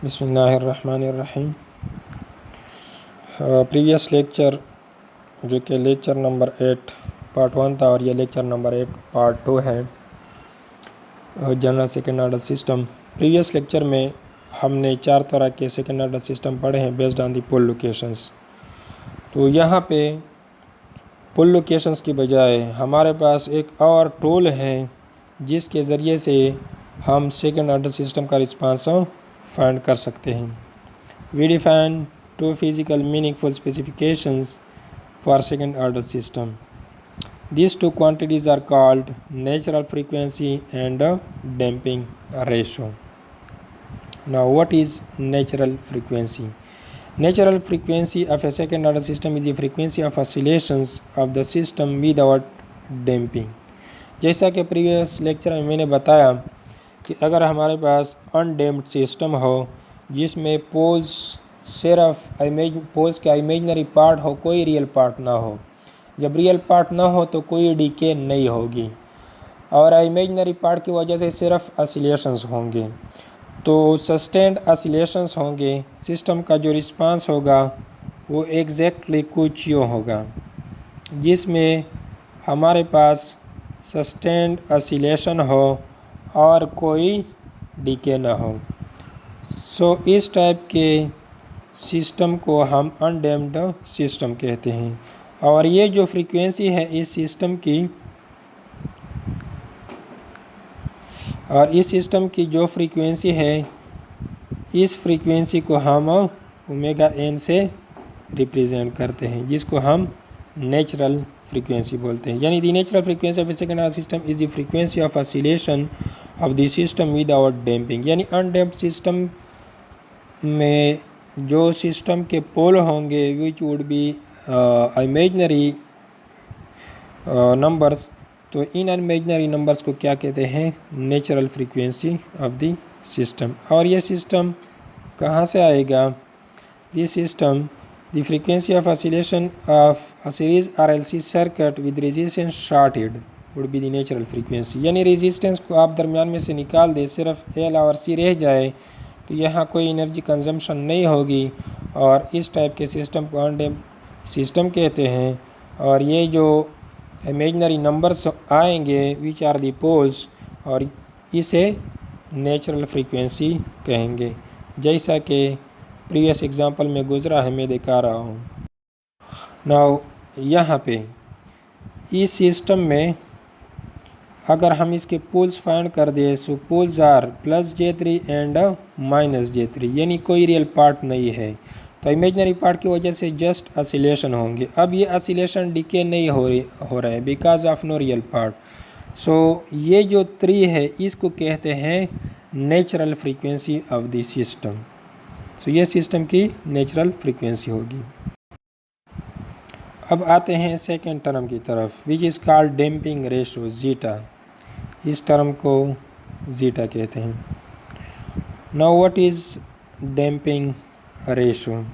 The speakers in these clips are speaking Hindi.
बिस्मिल्लाहिर्रहमानिर्रहीम। प्रीवियस लेक्चर जो कि लेक्चर नंबर 8 पार्ट 1 था और ये लेक्चर नंबर 8 पार्ट 2 है, general second order system. Previous lecture में हमने 4 तरह के सेकेंड ऑर्डर सिस्टम पढ़े हैं based on the pole locations. तो यहाँ पे पोल लोकेशंस की बजाय हमारे पास एक और टूल है जिसके ज़रिए से हम सेकेंड ऑर्डर सिस्टम का रिस्पांस फाइंड कर सकते हैं। We define two physical meaningful specifications for second order system. These two quantities are called natural frequency and damping ratio. Now, what is natural frequency? Natural frequency of a second order system is the frequency of oscillations of the system without damping. जैसा कि प्रीवियस लेक्चर में मैंने बताया कि अगर हमारे पास अनडैम्प्ड सिस्टम हो जिसमें पोल्स सिर्फ पोल्स का इमेजनरी पार्ट हो, कोई रियल पार्ट ना हो। जब रियल पार्ट ना हो तो कोई डीके नहीं होगी और इमेजनरी पार्ट की वजह से सिर्फ ऑसिलेशंस होंगे, तो सस्टेन्ड ऑसिलेशंस होंगे। सिस्टम का जो रिस्पांस होगा वो एग्जैक्टली कुछ यूँ होगा जिसमें हमारे पास सस्टेन्ड ऑसिलेशन हो और कोई डीके ना हो। सो इस टाइप के सिस्टम को हम अनडैम्प्ड सिस्टम कहते हैं। और ये जो फ्रीक्वेंसी है इस सिस्टम की जो फ्रीक्वेंसी है, इस फ्रीक्वेंसी को हम ओमेगा एन से रिप्रेजेंट करते हैं, जिसको हम नेचुरल फ्रीक्वेंसी बोलते हैं। यानी the natural frequency of A second order system is the frequency of oscillation of the system without damping. यानी अनडैम्प्ड सिस्टम में जो सिस्टम के पोल होंगे which would be imaginary numbers, तो इन इमेजनरी नंबर्स को क्या कहते हैं? Natural frequency of the system. और ये सिस्टम कहाँ से आएगा? This system the frequency of oscillation of a series RLC circuit with resistance shorted would be the natural frequency. यानी रेजिस्टेंस को आप दरमियान में से निकाल दे, सिर्फ L और C रह जाए तो यहाँ कोई एनर्जी कंजम्पशन नहीं होगी और इस टाइप के सिस्टम को अनडैम्प्ड सिस्टम कहते हैं। और ये जो इमेजनरी नंबर्स आएंगे विच आर दी पोल्स, और इसे नेचुरल फ्रीक्वेंसी कहेंगे, जैसा कि प्रीवियस एग्जांपल में गुजरा है, मैं दिखा रहा हूँ। नाउ यहाँ पे इस सिस्टम में अगर हम इसके पोल्स फाइंड कर दें, सो poles are +J3 and -J3, यानी कोई रियल पार्ट नहीं है, तो इमेजनरी पार्ट की वजह से जस्ट ऑसिलेशन होंगे। अब ये ऑसिलेशन डीके नहीं हो रहा है because of no real part. So ये जो 3 है इसको कहते हैं natural frequency of the system. So ये सिस्टम की नेचुरल फ्रीक्वेंसी होगी। अब आते हैं सेकेंड टर्म की तरफ which is called damping ratio, zeta. इस टर्म को जीटा कहते हैं। Now what is damping ratio?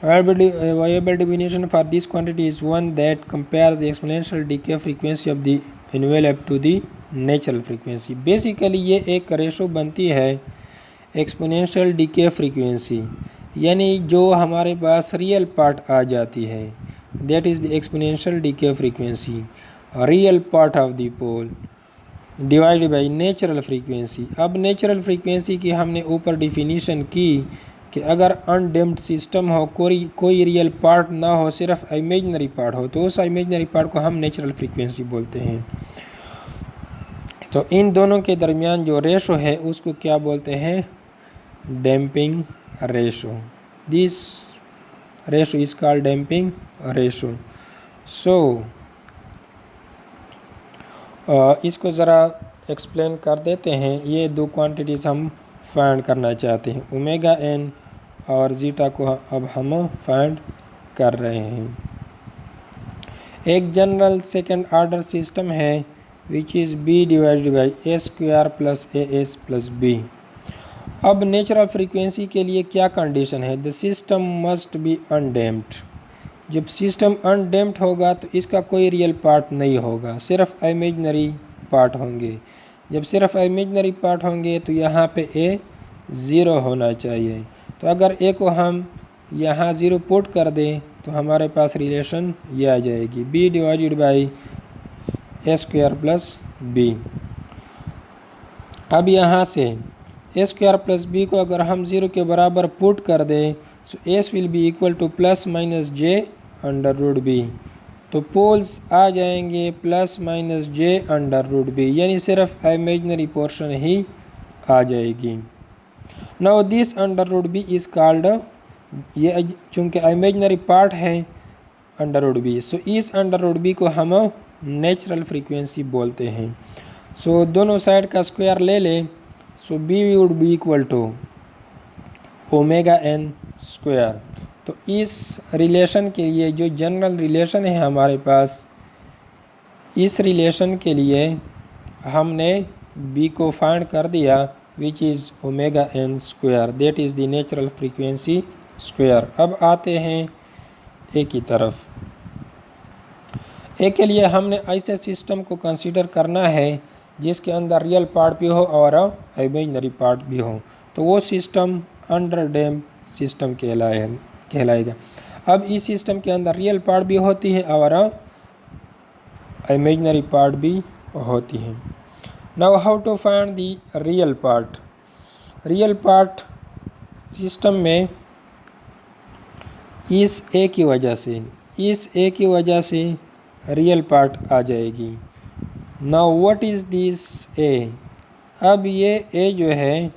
Viable definition for this quantity is one that compares the exponential decay frequency of the envelope to the natural frequency. Basically ये एक रेशो बनती है एक्सपोनेंशियल डीके फ्रीक्वेंसी, यानी जो हमारे पास रियल पार्ट आ जाती है, that is the exponential decay frequency, real part of the pole divided by natural frequency. अब नेचुरल फ्रीक्वेंसी की हमने ऊपर डिफिनीशन की कि अगर अनडैम्प्ड सिस्टम हो, कोई रियल पार्ट ना हो, सिर्फ इमेजनरी पार्ट हो, तो उस इमेजनरी पार्ट को हम नेचुरल फ्रीक्वेंसी बोलते हैं। तो इन दोनों के दरमियान जो रेशो है उसको क्या बोलते हैं? Damping ratio. This ratio is called damping ratio. So इसको ज़रा एक्सप्लेन कर देते हैं। ये 2 क्वांटिटीज़ हम फाइंड करना चाहते हैं, ओमेगा एन और जीटा को अब हम फाइंड कर रहे हैं। एक जनरल सेकेंड ऑर्डर सिस्टम है which is B divided by A² + AS + B। अब नेचुरल फ्रीक्वेंसी के लिए क्या कंडीशन है? The system must be undamped. जब सिस्टम अनडैम्प्ड होगा तो इसका कोई रियल पार्ट नहीं होगा, सिर्फ इमेजनरी पार्ट होंगे। जब सिर्फ इमेजनरी पार्ट होंगे तो यहाँ पे ए ज़ीरो होना चाहिए। तो अगर ए को हम यहाँ ज़ीरो पुट कर दें तो हमारे पास रिलेशन ये आ जाएगी, b divided by a square plus b. अब यहाँ से ए स्क्वायर प्लस बी को अगर हम ज़ीरो के बराबर पुट कर दें so S will be equal to plus minus J under root B. तो पोल्स आ जाएंगे plus minus J under root B, यानी सिर्फ इमेजिनरी पोर्शन ही आ जाएगी। Now this under root B is called, ये चूँकि इमेजिनरी पार्ट है अंडर रूट बी, सो इस अंडर रूट बी को हम नेचुरल फ्रीक्वेंसी बोलते हैं। सो दोनों साइड का स्क्वायर ले लें, so B would be equal to omega N square. तो इस रिलेशन के लिए जो जनरल रिलेशन है हमारे पास, इस रिलेशन के लिए हमने बी को फाइंड कर दिया which is omega N square, that is the natural frequency square. अब आते हैं ए की तरफ। ए के लिए हमने ऐसे सिस्टम को कंसीडर करना है जिसके अंदर रियल पार्ट भी हो और इमेजिनरी पार्ट भी हो, तो वो सिस्टम अंडर डैम्प सिस्टम कहलाएगा। अब इस सिस्टम के अंदर रियल पार्ट भी होती है और इमेजिनरी पार्ट भी होती है। Now how to find the real part. Real part system में इस ए की वजह से रियल पार्ट आ जाएगी। Now what is this a. अब ये ए जो है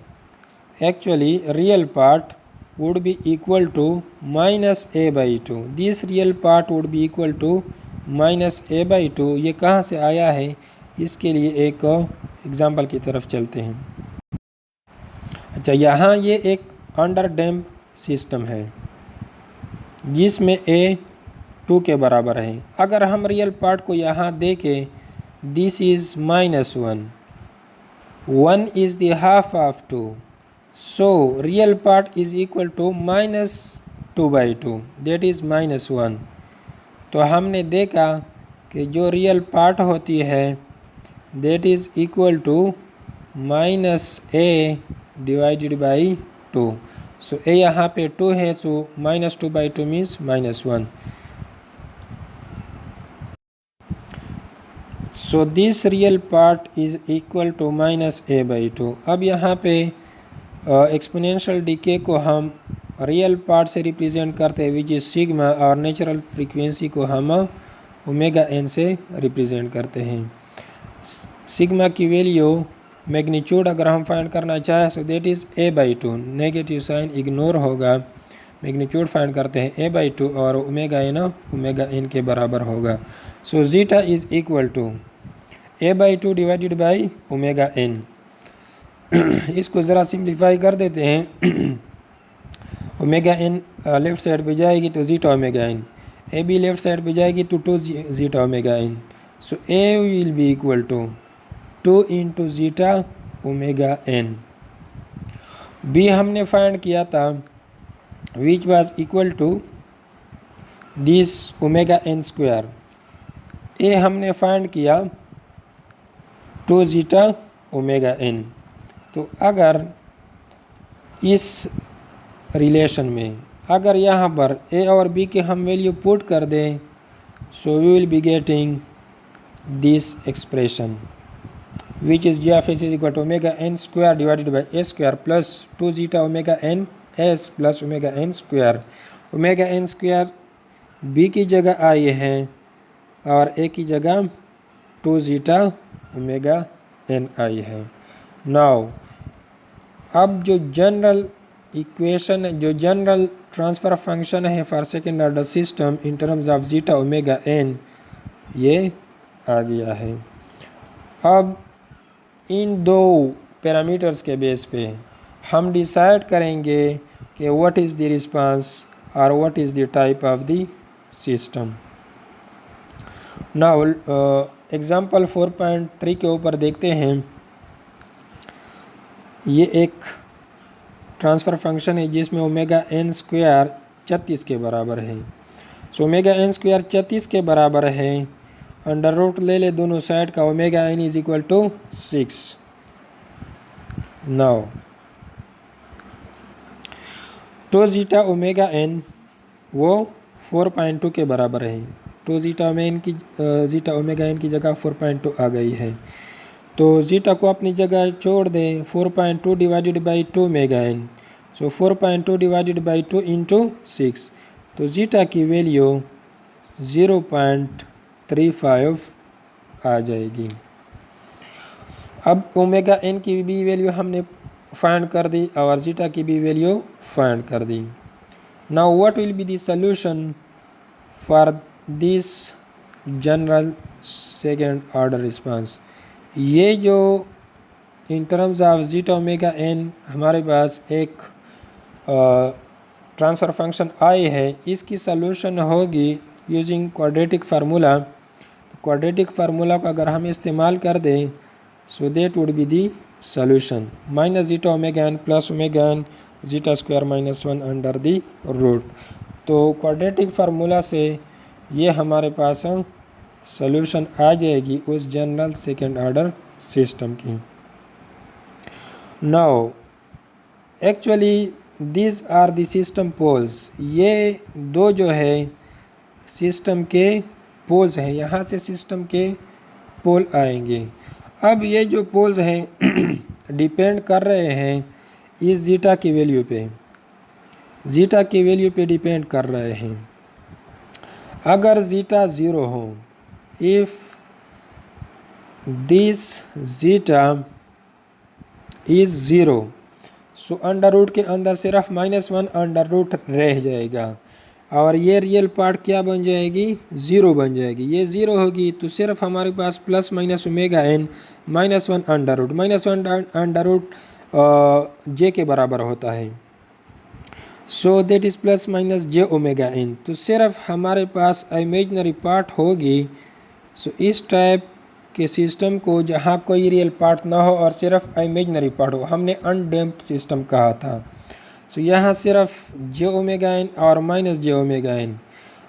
actually real part would be equal to minus a by two. This real part would be equal to minus a by two. ये कहाँ से आया है, इसके लिए एक एग्जाम्पल की तरफ चलते हैं। अच्छा, यहाँ ये एक अंडर डैम्प सिस्टम है जिसमें ए 2 के बराबर है। अगर हम रियल पार्ट को यहाँ देखें, this is minus 1, 1 is the half of 2, so real part is equal to minus 2 by 2, that is minus 1। तो हमने देखा कि जो रियल पार्ट होती है that is equal to minus a divided by 2। So a यहाँ पे 2 है, so minus 2 by 2 means minus 1। So this real part is equal to minus a by 2। अब यहाँ पे एक्सपोनेंशियल डीके को हम रियल पार्ट से रिप्रेजेंट करते हैं विच इज़ सिग्मा, और नेचुरल फ्रीक्वेंसी को हम ओमेगा एन से रिप्रेजेंट करते हैं। सिग्मा की वैल्यू मैग्नीट्यूड अगर हम फाइंड करना चाहें so that is a by 2, negative sign ignore होगा, मैग्नीट्यूड फाइंड करते हैं ए बाई 2 और ओमेगा एन के बराबर होगा। So zeta is equal to A by 2 divided by omega N. इसको ज़रा सिंप्लीफाई कर देते हैं। ओमेगा एन लेफ़्ट साइड पे जाएगी तो zeta omega N, A B left side पे जाएगी तो 2 zeta omega N. So A will be equal to 2 into zeta omega N. B हमने फाइंड किया था which was equal to this omega N square. A हमने फाइंड किया 2 जीटा ओमेगा एन। तो अगर इस रिलेशन में अगर यहाँ पर ए और बी के हम वैल्यू पुट कर दें so we will be getting this expression which is G of s is equal to omega N square divided by a square plus 2 zeta omega n s plus omega N square. Omega N square b की जगह आई है और ए की जगह 2 जीटा ओमेगा एन आई है। नाउ अब जो जनरल इक्वेशन है, जो जनरल ट्रांसफ़र फंक्शन है for second order system in terms of zeta omega n, ये आ गया है। अब इन दो पैरामीटर्स के बेस पे हम डिसाइड करेंगे कि व्हाट इज़ द रिस्पांस और what is the type of the system. Now example 4.3 के ऊपर देखते हैं। ये एक ट्रांसफ़र फंक्शन है जिसमें ओमेगा एन स्क्वायर 36 के बराबर है। सो ओमेगा एन स्क्वायर 36 के बराबर है, अंडर रूट ले ले दोनों साइड का, omega n is equal to 6। Now two zeta omega n वो 4.2 के बराबर है। तो जीटा ओमेगा एन की जगह 4.2 आ गई है। तो जीटा को अपनी जगह छोड़ दें, 4.2 divided by 2 omega n, so 4.2 divided by 2 into 6, तो जीटा की वैल्यू 0.35 आ जाएगी। अब ओमेगा एन की भी वैल्यू हमने फाइंड कर दी और जीटा की भी वैल्यू फाइंड कर दी। Now what will be the solution for this general second order response. ये जो in terms of zeta omega N हमारे पास एक ट्रांसफ़र फंक्शन आई है, इसकी सॉल्यूशन होगी using quadratic formula. Quadratic formula को अगर हम इस्तेमाल कर दें so that would be the solution minus zeta omega N plus omega n zeta square minus 1 under the root. तो क्वाड्रेटिक फार्मूला से ये हमारे पास सॉल्यूशन आ जाएगी उस जनरल सेकेंड ऑर्डर सिस्टम की। Now actually this are the system poles. ये दो जो है सिस्टम के पोल्स हैं, यहाँ से सिस्टम के पोल आएंगे। अब ये जो पोल्स हैं डिपेंड कर रहे हैं इस जीटा की वैल्यू पे, जीटा की वैल्यू पे डिपेंड कर रहे हैं। अगर जीटा 0 हो, if this zeta is 0, so under root के अंदर सिर्फ -1 अंडर रूट रह जाएगा और ये रियल पार्ट क्या बन जाएगी, 0 बन जाएगी। ये 0 होगी तो सिर्फ हमारे पास plus minus omega N -1 under root, -1 under root J के बराबर होता है, so that is plus minus J omega N. तो सिर्फ हमारे पास इमेजनरी पार्ट होगी। सो इस टाइप के सिस्टम को जहाँ कोई रियल पार्ट ना हो और सिर्फ इमेजनरी पार्ट हो, हमने अनडैम्प्ड सिस्टम कहा था। सो यहाँ सिर्फ जे ओमेगा एन और माइनस जे ओमेगा एन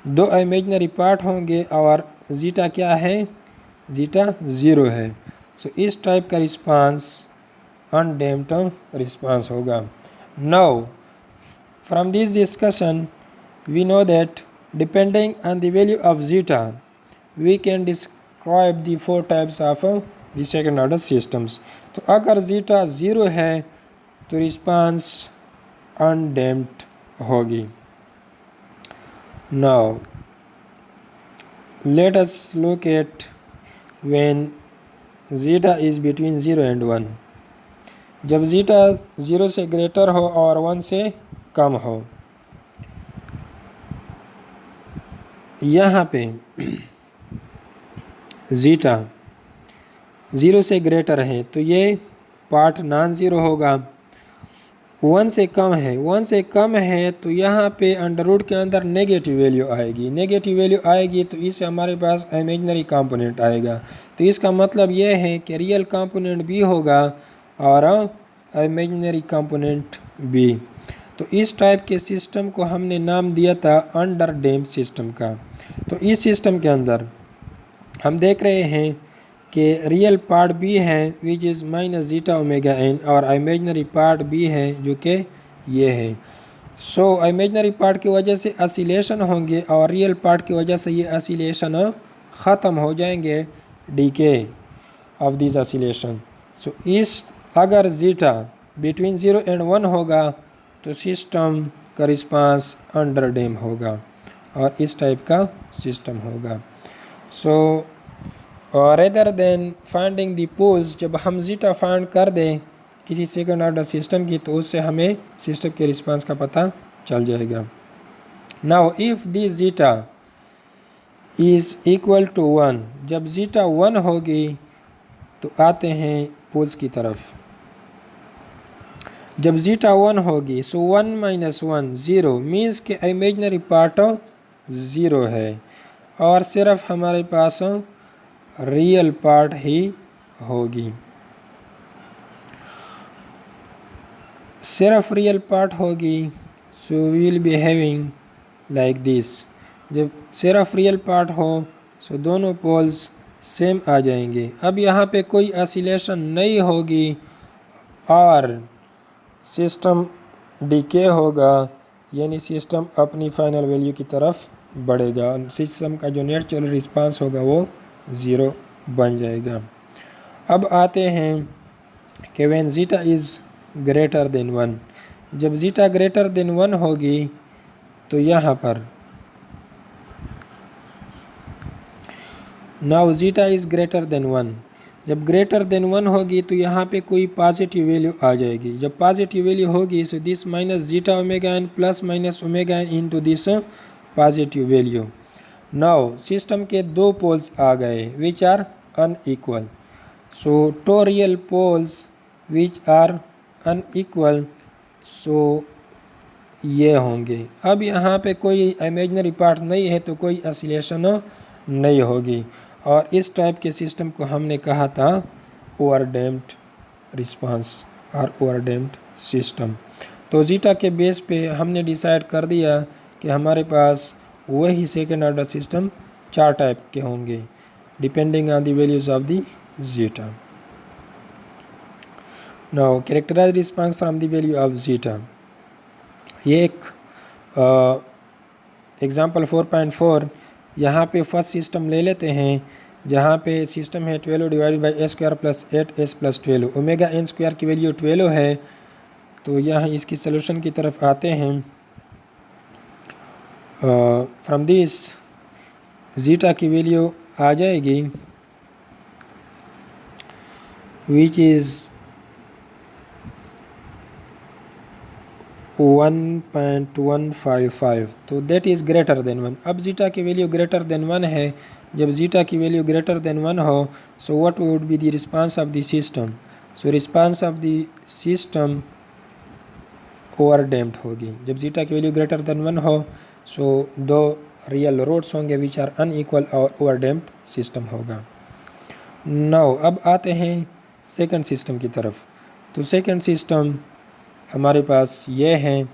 दो इमेजनरी पार्ट होंगे और जीटा क्या है, जीटा 0 है। सो इस टाइप का रिस्पांस अनडैम्प्ड रिस्पांस होगा। Now from this discussion we know that depending on the value of zeta we can describe the 4 types of the second order systems। तो अगर zeta 0 है तो रिस्पांस अनडैम्प्ड होगी। Now let us look at when zeta is between 0 and 1। जब zeta 0 से ग्रेटर हो और 1 से कम हो, यहाँ पे जीटा 0 से ग्रेटर है तो ये पार्ट नॉन ज़ीरो होगा। 1 से कम है, 1 से कम है तो यहाँ पे अंडर रूट के अंदर नेगेटिव वैल्यू आएगी। नेगेटिव वैल्यू आएगी तो इससे हमारे पास इमेजनरी कंपोनेंट आएगा। तो इसका मतलब ये है कि रियल कंपोनेंट भी होगा और इमेजनरी कंपोनेंट भी। तो इस टाइप के सिस्टम को हमने नाम दिया था अंडर डैम्प्ड सिस्टम का। तो इस सिस्टम के अंदर हम देख रहे हैं कि रियल पार्ट भी है which is minus zeta omega n और इमेजनरी पार्ट भी है जो कि ये है। सो इमेजनरी पार्ट की वजह से ऑसिलेशन होंगे और रियल पार्ट की वजह से ये ऑसिलेशन ख़त्म हो जाएंगे, डीके ऑफ दिस ऑसिलेशन। सो इस अगर जीटा बिटवीन 0 and 1 होगा तो सिस्टम का रिस्पांस अंडर डैम्प होगा और इस टाइप का सिस्टम होगा। So rather than finding the poles, जब हम जीटा फाइंड कर दें किसी सेकंड ऑर्डर सिस्टम की तो उससे हमें सिस्टम के रिस्पांस का पता चल जाएगा। Now if this zeta is equal to 1, जब जीटा 1 होगी तो आते हैं पोल्स की तरफ। जब जीटा 1 होगी सो 1 - 1 0 मीन्स के इमेजनरी पार्ट 0 है और सिर्फ हमारे पास रियल पार्ट ही होगी, सिर्फ रियल पार्ट होगी। So we will be having like this. जब सिर्फ रियल पार्ट हो सो दोनों पोल्स सेम आ जाएंगे। अब यहाँ पे कोई ऑसिलेशन नहीं होगी और सिस्टम डीके होगा यानी सिस्टम अपनी फाइनल वैल्यू की तरफ बढ़ेगा। सिस्टम का जो नेचुरल रिस्पांस होगा वो 0 बन जाएगा। अब आते हैं कि when zeta is greater than 1, जब जीटा ग्रेटर देन 1 होगी तो यहाँ पर now zeta is greater than 1, जब ग्रेटर देन 1 होगी तो यहाँ पे कोई पॉजिटिव वैल्यू आ जाएगी। जब पॉजिटिव वैल्यू होगी so this minus zeta omega N plus minus omega N into this positive value. Now system के दो पोल्स आ गए which are unequal, so two real poles which are unequal, सो ये होंगे। अब यहाँ पे कोई इमेजिनरी पार्ट नहीं है तो कोई ऑसिलेशन नहीं होगी, और इस टाइप के सिस्टम को हमने कहा था ओवरडैम्प्ड रिस्पांस और ओवरडैम्प्ड सिस्टम। तो जीटा के बेस पे हमने डिसाइड कर दिया कि हमारे पास वही सेकेंड ऑर्डर सिस्टम 4 टाइप के होंगे depending on the values of the zeta. Now characterise response from the value of zeta. ये एक एग्जाम्पल 4.4 यहाँ पे फर्स्ट सिस्टम ले लेते हैं, जहाँ पे सिस्टम है 12 divided by a square plus 8s plus 12, omega N square की वैल्यू 12 है। तो यहाँ इसकी सलूशन की तरफ आते हैं। फ्रॉम दिस जीटा की वैल्यू आ जाएगी विच इज़ 1.155, तो दैट इज़ ग्रेटर देन 1। अब जीटा की वैल्यू ग्रेटर देन 1 है। जब जीटा की वैल्यू ग्रेटर देन 1 हो so what would be the response of the system, so response of the system overdamped होगी। जब जीटा की वैल्यू ग्रेटर देन 1 हो सो दो रियल रूट्स होंगे विच आर अनइक्वल और ओवरडैम्प्ड सिस्टम होगा। नाउ अब आते हैं सेकंड सिस्टम की तरफ। तो सेकंड सिस्टम हमारे पास ये हैं।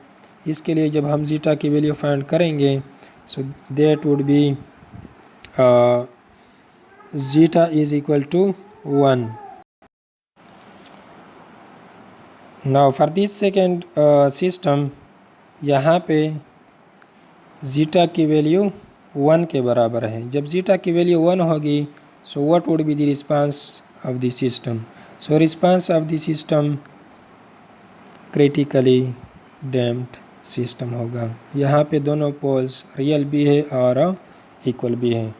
इसके लिए जब हम जीटा की वैल्यू फाइंड करेंगे so that would be zeta is equal to 1। Now for this second system यहाँ पे जीटा की वैल्यू 1 के बराबर है। जब जीटा की वैल्यू 1 होगी सो what would be the response of the system, so response of the system critically damped system होगा। यहाँ पे दोनों पोल्स रियल भी है और इक्वल भी है,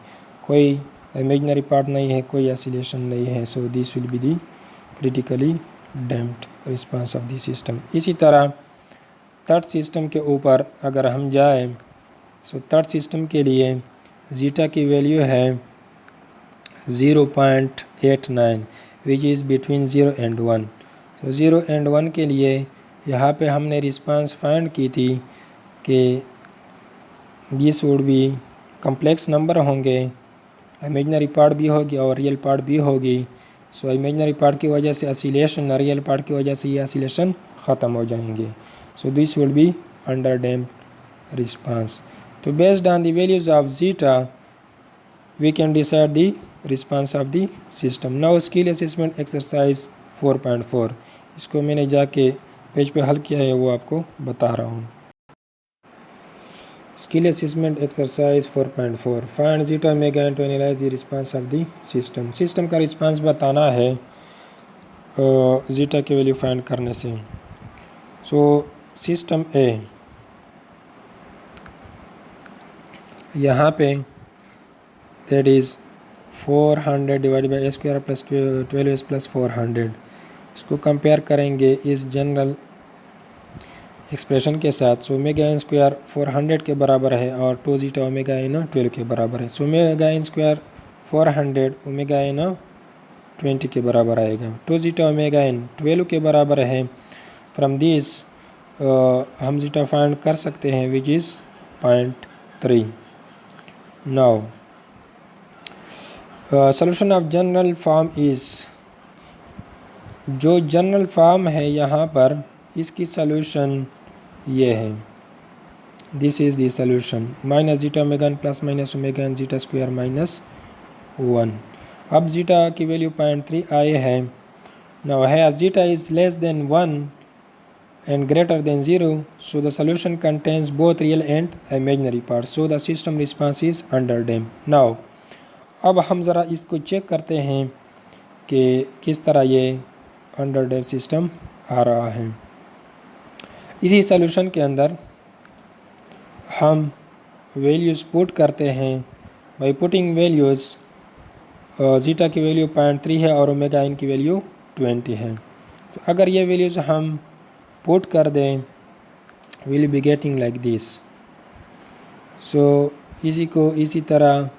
कोई इमेजिनरी पार्ट नहीं है, कोई ऑसिलेशन नहीं है। So this will be the critically damped response of the system. इसी तरह थर्ड सिस्टम के ऊपर अगर हम जाएं सो थर्ड सिस्टम के लिए जीटा की वैल्यू है 0.89 विच इज़ बिटवीन 0 एंड 1। तो 0 एंड 1 के लिए यहाँ पे हमने रिस्पांस फाइंड की थी कि this would B complex number होंगे, इमेजिनरी पार्ट भी होगी और रियल पार्ट भी होगी। सो इमेजिनरी पार्ट की वजह से ऑसिलेशन, रियल पार्ट की वजह से ये ऑसिलेशन ख़त्म हो जाएंगे। So this would be under damped response. तो based on the values of zeta we can decide the response of the system. Now skill assessment exercise 4.4, इसको मैंने जाके पेज पे हल किया है वो आपको बता रहा हूँ। Skill assessment exercise 4.4 find zeta omega n to analyse the response of the system. सिस्टम का रिस्पांस बताना है जीटा की वैल्यू फाइंड करने से। सो सिस्टम ए यहाँ पे that is 400 divided by a square plus 12s plus 400, इसको कंपेयर करेंगे इस जनरल एक्सप्रेशन के साथ। सो ओमेगा एन स्क्वायर 400 के बराबर है और 2 जीटा ओमेगा एन 12 के बराबर है। So omega N square 400 omega n 20 के बराबर आएगा। 2 जीटा ओमेगा एन 12 के बराबर है। फ्रॉम दिस हम जीटा फाइंड कर सकते हैं which is 0.3। Now solution of general form is, जो जनरल फॉर्म है यहाँ पर इसकी सॉल्यूशन ये है, this is the solution minus zeta omega N plus minus omega n zeta square minus 1। अब जीटा की वैल्यू 0.3 आए है। नाउ है zeta is less than 1 and greater than 0, so the solution contains both real and imaginary parts, so the system response is underdamped. Now अब हम ज़रा इसको चेक करते हैं कि किस तरह ये अंडरडैम्प्ड सिस्टम आ रहा है। इसी सॉल्यूशन के अंदर हम वैल्यूज़ पुट करते हैं। बाई पुटिंग वैल्यूज़ जीटा की वैल्यू 0.3 है और ओमेगा इन की वैल्यू 20 है। तो अगर ये वैल्यूज़ हम पुट कर दें will be getting like this. So इसी को इसी तरह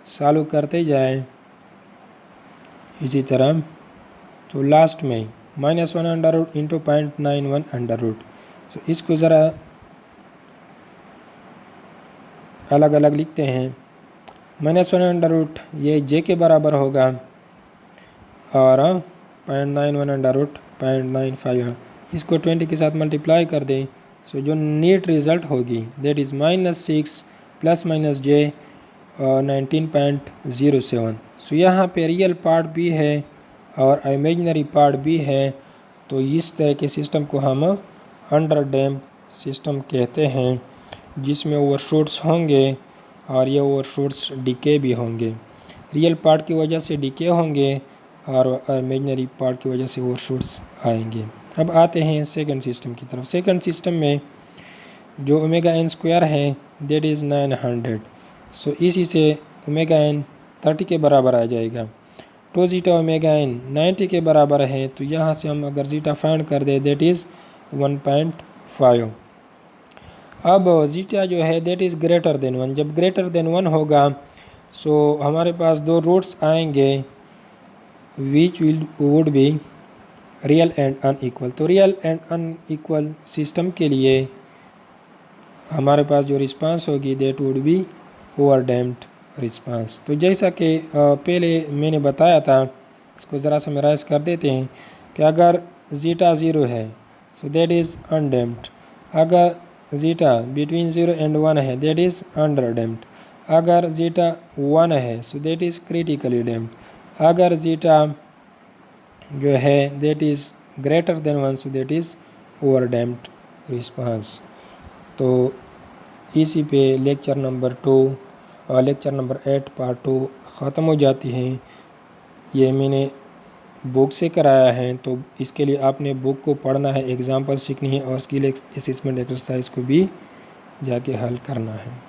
सॉल्व करते जाएं इसी तरह। तो लास्ट में -1 under root into 0.91 under root. So इसको ज़रा अलग अलग लिखते हैं। -1 अंडर रूट ये जे के बराबर होगा और 0.91 अंडर रूट 0.95 इसको 20 के साथ मल्टीप्लाई कर दें। सो जो नीट रिज़ल्ट होगी दैट इज़ -6 ± जे 19.07। सो यहाँ पे रियल पार्ट भी है और इमेजिनरी पार्ट भी है। तो इस तरह के सिस्टम को हम अंडरडैम्प्ड सिस्टम कहते हैं, जिसमें ओवरशूट्स होंगे और ये ओवरशूट्स डीके भी होंगे। रियल पार्ट की वजह से डीके होंगे और इमेजिनरी पार्ट की वजह से ओवरशूट्स आएंगे। अब आते हैं सेकंड सिस्टम की तरफ। सेकंड सिस्टम में जो ओमेगा n स्क्वायर है दैट इज़ 900। सो इसी से ओमेगा n 30 के बराबर आ जाएगा। तो जीटा ओमेगा n 90 के बराबर है, तो यहाँ से हम अगर जीटा फाइंड कर दे दैट इज़ 1.5। अब जीटा जो है दैट इज़ ग्रेटर देन 1। जब ग्रेटर देन 1 होगा सो हमारे पास दो रूट्स आएंगे which would be real and unequal. तो रियल एंड अनइक्वल सिस्टम के लिए हमारे पास जो रिस्पांस होगी दैट वुड बी ओवरडैम्प्ड रिस्पांस। तो जैसा कि पहले मैंने बताया था, इसको ज़रा समराइज कर देते हैं कि अगर जीटा 0 है सो दैट इज़ अनडैम्प्ड। अगर जीटा बिटवीन 0 एंड 1 है दैट इज़ अंडरडैम्प्ड। अगर जीटा 1 है so that is critically damped. अगर जीटा जो है that is greater than 1 so that is overdamped response. तो इसी पे लेक्चर नंबर 2 और लेक्चर नंबर 8 पार्ट 2 ख़त्म हो जाती हैं। ये मैंने बुक से कराया है, तो इसके लिए आपने बुक को पढ़ना है, एग्जाम्पल सीखनी है और स्किल असेसमेंट एक्सरसाइज को भी जाके हल करना है।